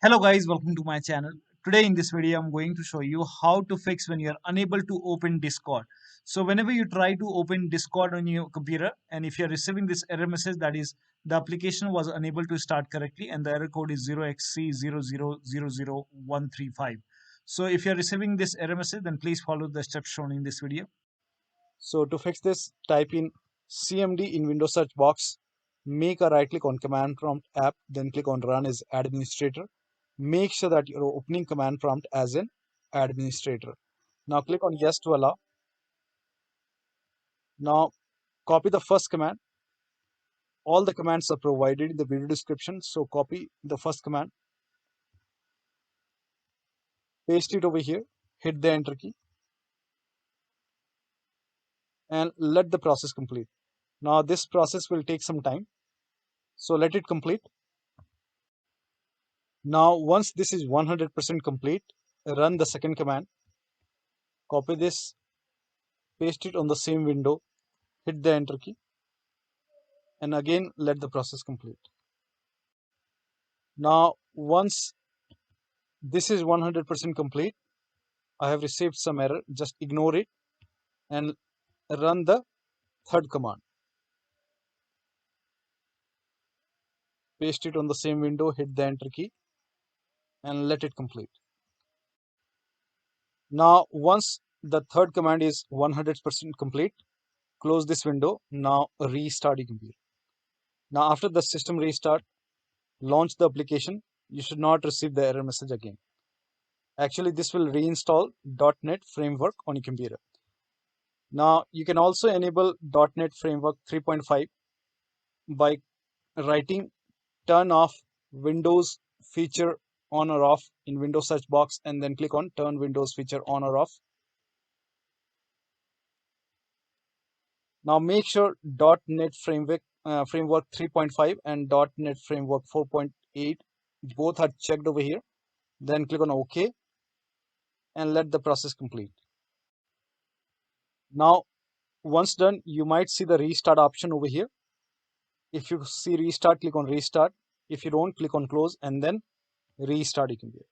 Hello guys, welcome to my channel. Today in this video I'm going to show you how to fix when you're unable to open Discord. So whenever you try to open Discord on your computer and if you're receiving this error message, that is the application was unable to start correctly and the error code is 0xc0000135. So if you're receiving this error message, then please follow the steps shown in this video. So to fix this, type in cmd in Windows search box, make a right click on command prompt app, then click on run as administrator. Make sure that you're opening command prompt as an administrator. Now click on yes to allow. Now copy the first command. All the commands are provided in the video description, so copy the first command, paste it over here, hit the enter key, and let the process complete. Now this process will take some time, so let it complete. Now once this is 100% complete, run the second command, copy this, paste it on the same window, hit the enter key, and again let the process complete. Now once this is 100% complete, I have received some error, just ignore it and run the third command. Paste it on the same window, hit the enter key, and let it complete. Now once the third command is 100% complete, close this window. Now restart your computer. Now after the system restart, launch the application. You should not receive the error message again. Actually, this will reinstall .NET framework on your computer. Now you can also enable .NET framework 3.5 by writing turn off Windows feature on or off in Windows search box and then click on turn Windows feature on or off. Now make sure .NET framework 3.5 and .NET framework 4.8 both are checked over here. Then click on OK and let the process complete. Now once done, you might see the restart option over here. If you see restart, click on restart. If you don't, click on close and then restart your computer.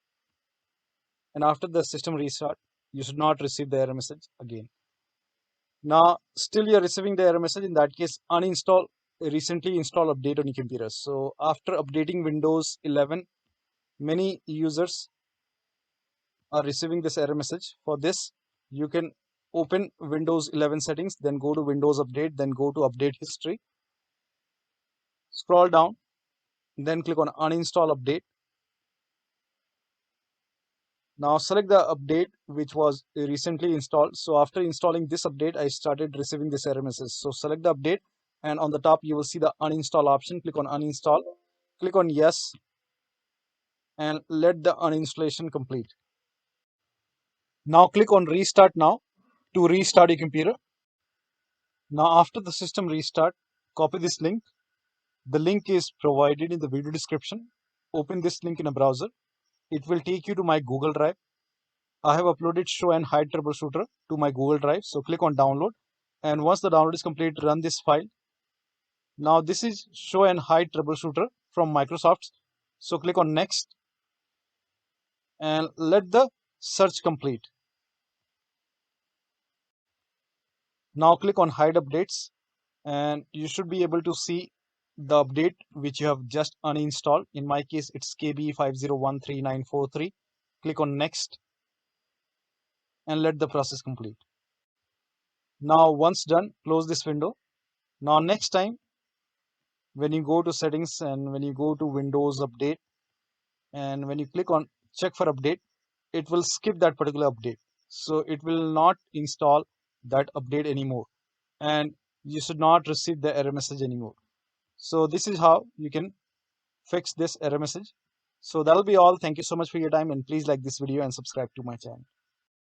And after the system restart, you should not receive the error message again. Now still you're receiving the error message. In that case, uninstall recently installed update on your computer. So after updating Windows 11, many users are receiving this error message. For this, you can open Windows 11 settings, then go to Windows Update, then go to Update History. Scroll down, then click on Uninstall Update. Now select the update which was recently installed. So after installing this update, I started receiving this error message. So select the update and on the top you will see the uninstall option. Click on uninstall, click on yes and let the uninstallation complete. Now click on restart now to restart your computer. Now after the system restart, copy this link. The link is provided in the video description. Open this link in a browser. It will take you to my Google Drive. I have uploaded show and hide troubleshooter to my Google Drive. So click on download. And once the download is complete, run this file. Now this is show and hide troubleshooter from Microsoft. So click on next and let the search complete. Now click on hide updates and you should be able to see the update which you have just uninstalled. In my case, it's KB50139943. Click on next and let the process complete. Now once done, close this window. Now next time when you go to settings and when you go to Windows Update and when you click on check for update, it will skip that particular update. So it will not install that update anymore and you should not receive the error message anymore. So this is how you can fix this error message. So that'll be all. Thank you so much for your time and please like this video and subscribe to my channel.